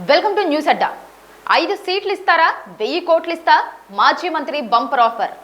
Welcome to news అడ్డా. 5 సీట్లు ఇస్తారా, 1000 కోట్లు ఇస్తా? మాజీ మంత్రి బంపర్ ఆఫర్.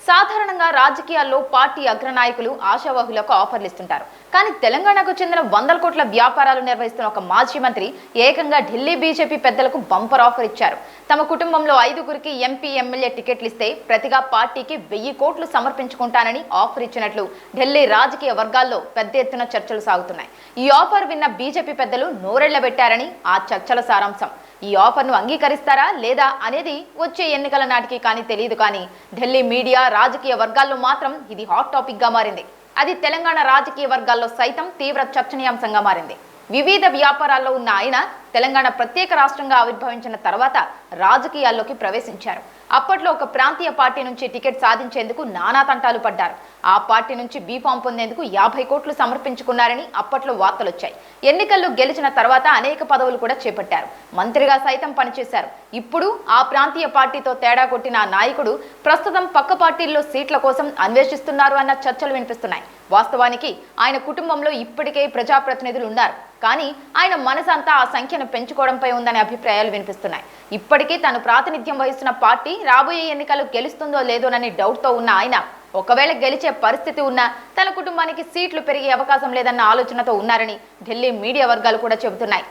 సాధారణంగా రాజకీయాల్లో పార్టీ అగ్రనాయకులు ఆశావాహులకు ఆఫర్లు ఇస్తుంటారు. కానీ తెలంగాణకు చెందిన 100 కోట్ల వ్యాపారాలు నిర్వహిస్తున్న ఒక మాజీ మంత్రి ఏకంగా ఢిల్లీ బీజేపీ పెద్దలకు బంపర్ ఆఫర్ ఇచ్చారు. తమ కుటుంబంలో 5గురికి ఎంపీ, ఎమ్మెల్యే టికెట్లు ఇస్తే ప్రతిగా పార్టీకి 1000 కోట్లు సమర్పించుకుంటానని ఆఫర్ ఇచ్చినట్లు ఢిల్లీ రాజకీయ వర్గాల్లో పెద్ద ఎత్తున చర్చలు సాగుతున్నాయి. ఈ ఆఫర్ విన్న బీజేపీ పెద్దలు నోరెళ్లబెట్టారని ఆ చర్చల సారాంశం. ఈ ఆఫర్ను అంగీకరిస్తారా లేదా అనేది వచ్చే ఎన్నికల నాటికి కానీ తెలియదు. కానీ ఢిల్లీ మీడియా, రాజకీయ వర్గాల్లో మాత్రం ఇది హాట్ టాపిక్ గా మారింది. అది తెలంగాణ రాజకీయ వర్గాల్లో సైతం తీవ్ర చర్చనీయాంశంగా మారింది. వివిధ వ్యాపారాల్లో ఉన్న ఆయన తెలంగాణ ప్రత్యేక రాష్ట్రంగా ఆవిర్భవించిన తర్వాత రాజకీయాల్లోకి ప్రవేశించారు. అప్పట్లో ఒక ప్రాంతీయ పార్టీ నుంచి టికెట్ సాధించేందుకు నానా తంటాలు పడ్డారు. ఆ పార్టీ నుంచి బీఫామ్ పొందేందుకు 50 కోట్లు సమర్పించుకున్నారని అప్పట్లో వార్తలొచ్చాయి. ఎన్నికల్లో గెలిచిన తర్వాత అనేక పదవులు కూడా చేపట్టారు. మంత్రిగా సైతం పనిచేశారు. ఇప్పుడు ఆ ప్రాంతీయ పార్టీతో తేడా కొట్టిన ఆ నాయకుడు ప్రస్తుతం పక్క పార్టీల్లో సీట్ల కోసం అన్వేషిస్తున్నారు అన్న చర్చలు వినిపిస్తున్నాయి. వాస్తవానికి ఆయన కుటుంబంలో ఇప్పటికే ప్రజాప్రతినిధులు ఉన్నారు. కానీ ఆయన మనసంతా ఆ సంఖ్యను పెంచుకోవడంపై ఉందనే అభిప్రాయాలు వినిపిస్తున్నాయి. ఇప్పటికీ తను ప్రాతినిధ్యం వహిస్తున్న పార్టీ రాబోయే ఎన్నికలు గెలుస్తుందో లేదోనని డౌట్తో ఉన్న ఆయన ఒకవేళ గెలిచే పరిస్థితి ఉన్నా తన కుటుంబానికి సీట్లు పెరిగే అవకాశం లేదన్న ఆలోచనతో ఉన్నారని ఢిల్లీ మీడియా వర్గాలు కూడా చెబుతున్నాయి.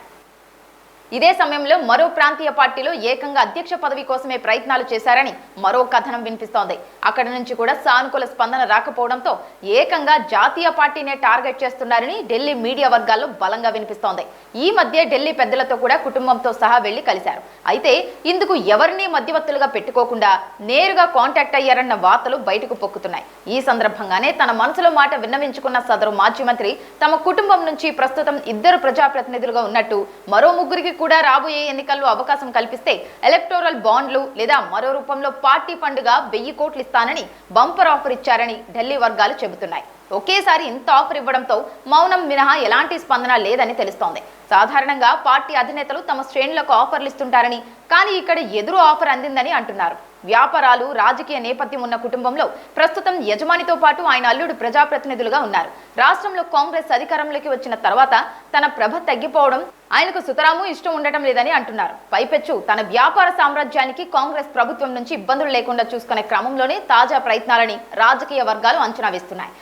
ఇదే సమయంలో మరో ప్రాంతీయ పార్టీలో ఏకంగా అధ్యక్ష పదవి కోసమే ప్రయత్నాలు చేశారని మరో కథనం వినిపిస్తోంది. అక్కడి నుంచి కూడా సానుకూల స్పందన రాకపోవడంతో ఏకంగా జాతీయ పార్టీనే టార్గెట్ చేస్తున్నారని ఢిల్లీ మీడియా వర్గాల్లో బలంగా వినిపిస్తోంది. ఈ మధ్య ఢిల్లీ పెద్దలతో కూడా కుటుంబంతో సహా వెళ్లి కలిశారు. అయితే ఇందుకు ఎవరిని మధ్యవర్తులుగా పెట్టుకోకుండా నేరుగా కాంటాక్ట్ అయ్యారన్న వార్తలు బయటకు పొక్కుతున్నాయి. ఈ సందర్భంగానే తన మనసులో మాట విన్నవించుకున్న సదరు మాజీ మంత్రి తమ కుటుంబం నుంచి ప్రస్తుతం 2 ప్రజాప్రతినిధులుగా ఉన్నట్టు మరో 3కి కూడా రాబోయే ఎన్నికల్లో అవకాశం కల్పిస్తే ఎలక్టోరల్ బాండ్లు లేదా మరో రూపంలో పార్టీ ఫండ్గా 1000 కోట్లు ఇస్తానని బంపర్ ఆఫర్ ఇచ్చారని ఢిల్లీ వర్గాలు చెబుతున్నాయి. ఒకేసారి ఇంత ఆఫర్ ఇవ్వడంతో మౌనం మినహా ఎలాంటి స్పందన లేదని తెలుస్తోంది. సాధారణంగా పార్టీ అధినేతలు తమ శ్రేణులకు ఆఫర్లు ఇస్తుంటారని, కానీ ఇక్కడ ఎదురు ఆఫర్ అందిందని అంటున్నారు. వ్యాపారాలు, రాజకీయ నేపథ్యం ఉన్న కుటుంబంలో ప్రస్తుతం యజమానితో పాటు ఆయన అల్లుడు ప్రజాప్రతినిధులుగా ఉన్నారు. రాష్ట్రంలో కాంగ్రెస్ అధికారంలోకి వచ్చిన తర్వాత తన ప్రభ తగ్గిపోవడం ఆయనకు సుతరాము ఇష్టం ఉండటం లేదని అంటున్నారు. పైపెచ్చు తన వ్యాపార సామ్రాజ్యానికి కాంగ్రెస్ ప్రభుత్వం నుంచి ఇబ్బందులు లేకుండా చూసుకునే క్రమంలోనే తాజా ప్రయత్నాలని రాజకీయ వర్గాలు అంచనా వేస్తున్నాయి.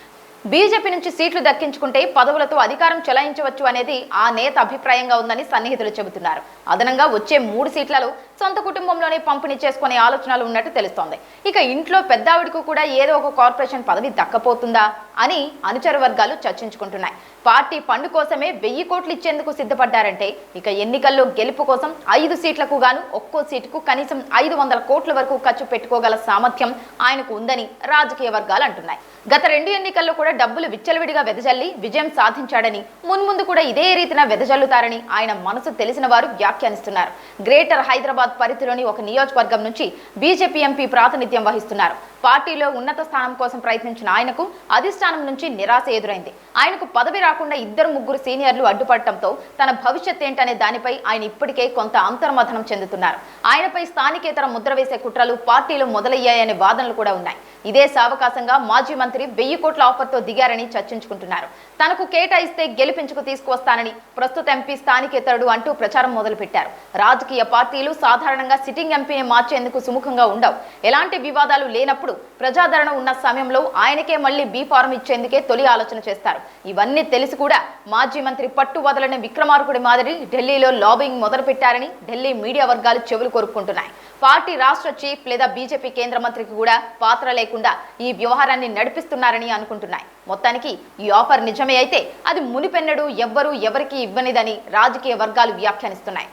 బీజేపీ నుంచి సీట్లు దక్కించుకుంటే పదవులతో అధికారం చెలాయించవచ్చు అనేది ఆ నేత అభిప్రాయంగా ఉందని సన్నిహితులు చెబుతున్నారు. అదనంగా వచ్చే 3 సీట్లలో సొంత కుటుంబంలోనే పంపిణీ చేసుకునే ఆలోచనలు ఉన్నట్టు తెలుస్తోంది. ఇక ఇంట్లో పెద్దావిడకు కూడా ఏదో ఒక కార్పొరేషన్ పదవి దక్కపోతుందా అని అనుచర వర్గాలు చర్చించుకుంటున్నాయి. పార్టీ ఫండ్ కోసమే 1000 కోట్లు ఇచ్చేందుకు సిద్ధపడ్డారంటే ఇక ఎన్నికల్లో గెలుపు కోసం 5 సీట్లకు గాను ఒక్కో సీటుకు కనీసం 500 కోట్ల వరకు ఖర్చు పెట్టుకోగల సామర్థ్యం ఆయనకు ఉందని రాజకీయ వర్గాలు అంటున్నాయి. గత 2 ఎన్నికల్లో కూడా డబ్బులు విచ్చలవిడిగా వెదజల్లి విజయం సాధించాడని, మున్ముందు కూడా ఇదే రీతిన వెదజల్లుతారని ఆయన మనసు తెలిసిన వారు వ్యాఖ్యానిస్తున్నారు. గ్రేటర్ హైదరాబాద్ పరిధిలోని ఒక నియోజకవర్గం నుంచి బీజేపీ ఎంపీ ప్రాతినిధ్యం వహిస్తున్నారు. పార్టీలో ఉన్నత స్థానం కోసం ప్రయత్నించిన ఆయనకు అధిష్టానం నుంచి నిరాశ ఎదురైంది. ఆయనకు పదవి రాకుండా 2-3 సీనియర్లు అడ్డుపడటంతో తన భవిష్యత్ ఏంటనే దానిపై ఆయన ఇప్పటికే కొంత అంతర్మథనం చెందుతున్నారు. ఆయనపై స్థానికేతర ముద్ర వేసే కుట్రలు పార్టీలో మొదలయ్యాయనే వాదనలు కూడా ఉన్నాయి. ఇదే సావకాశంగా మాజీ మంత్రి 1000 కోట్ల ఆఫర్తో దిగారని చర్చించుకుంటున్నారు. తనకు కేటాయిస్తే గెలిపించుకు తీసుకువస్తానని ప్రస్తుత ఎంపీ స్థానికేతరుడు అంటూ ప్రచారం మొదలుపెట్టారు. రాజకీయ పార్టీలు సాధారణంగా సిట్టింగ్ ఎంపీని మార్చేందుకు సుముఖంగా ఉండవు. ఎలాంటి వివాదాలు లేనప్పుడు ప్రజాదరణ ఉన్న సమయంలో ఆయనకే మళ్లీ బీ ఫారం ఇచ్చేందుకే తొలి ఆలోచన చేస్తారు. ఇవన్నీ తెలిసి కూడా మాజీ మంత్రి పట్టు వదలని విక్రమార్కుడి మాదిరి ఢిల్లీలో లాబింగ్ మొదలుపెట్టారని ఢిల్లీ మీడియా వర్గాలు చెవులు కొరుక్కుంటున్నాయి. పార్టీ రాష్ట్ర చీఫ్ లేదా బీజేపీ కేంద్ర మంత్రికి కూడా పాత్ర లేకుండా ఈ వ్యవహారాన్ని నడిపిస్తున్నారని అనుకుంటున్నాయి. మొత్తానికి ఈ ఆఫర్ నిజమే అయితే అది మునిపెన్నడూ ఎవ్వరూ ఎవరికీ ఇవ్వనిదని రాజకీయ వర్గాలు వ్యాఖ్యానిస్తున్నాయి.